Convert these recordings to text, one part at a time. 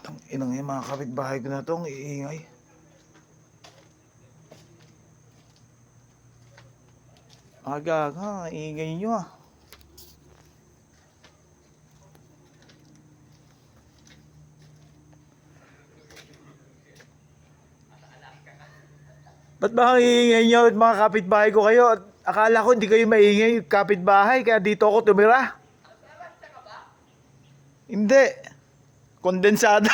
Ang inang yung mga kapitbahay ko na to, ang iingay. Aga-aga, iingay nyo ah. Ba't ba ang iingay nyo at mga kapitbahay ko kayo? At akala ko hindi kayo maingay kapitbahay, kaya dito ako tumira. Hindi. Kondensada.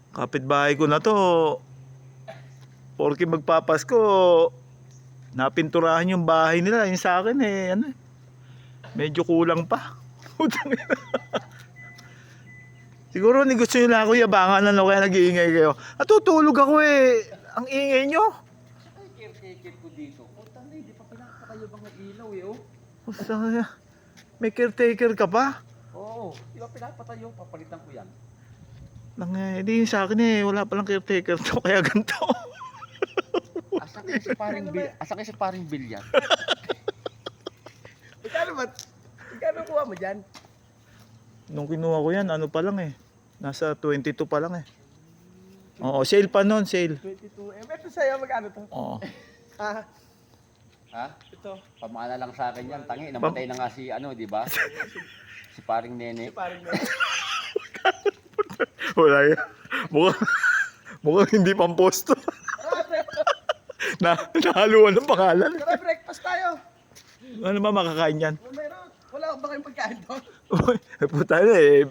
Kapitbahay ko na to. Porke magpapasko, napinturahan yung bahay nila. Yung sa akin eh, ano, medyo kulang pa. Siguro ni gusto nyo lang ako yabangan, ano, kaya nag-iingay kayo. At tutulog ako eh. Ang ingay nyo. Ay, caretaker ko dito. Punta na, hindi pa pinapatayo bang ng ilaw eh, oh. Basta, may caretaker ka pa? Oo, di ba pinapatayo? Papalitan ko yan. Hindi sa akin eh, wala palang caretaker to, kaya ganito. Asa kayo sa paring bilyan? Magkano ba? Magkano kuha mo dyan? Nung kinuha ko yan, ano pa lang eh. Nasa 22 pa lang eh. Oo, sale pa nun, sale. 22. Ito sa'yo, magkano to? Oo. Ah, Ha? ito. Pamana lang sa akin yan. Tangi, namatay na nga si ano, di ba? Si paring nene. Parang Wala yan. Mukhang hindi pamposto. Nahaluan ng pangalan. tara, breakfast tayo. Ano ba makakain yan? Mayroon. Wala ba kayong pagkain doon? Uy, puta na eh.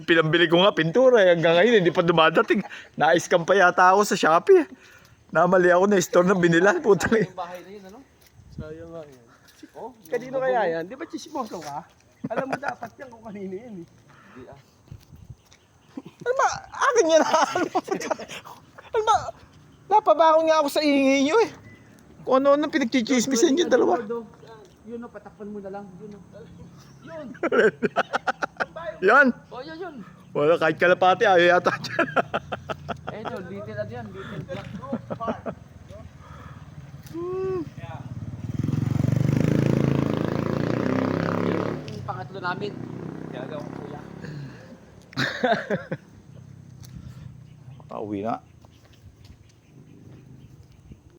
Pinambili ko nga pintura eh. Hanggang ngayon hindi pa dumadating. Na-scam pa yata ako sa Shopee. Namali ako na store ng binilan. Puta na Yung bahay na yun, ano? Sayang nga yan. Oh, Kanino kaya yan? Di ba chismoso ka? Alam mo dapat yan kung kanino yan eh. Di ah. Ano ba? Akin yan. Ano ba? Napabangon nga ako sa ingay nyo eh. Kung ano-ano pinagchichismisan dyan dalawa. Yun o, patakpan mo na lang. Yun o. Yun. Yan. Oh, yun. Wala kahit kalapati ayaw yata dyan. Eh, yun. Little at yan. Little black. Yung pangatlo namin. Gagawin ko yan. Pauwi na.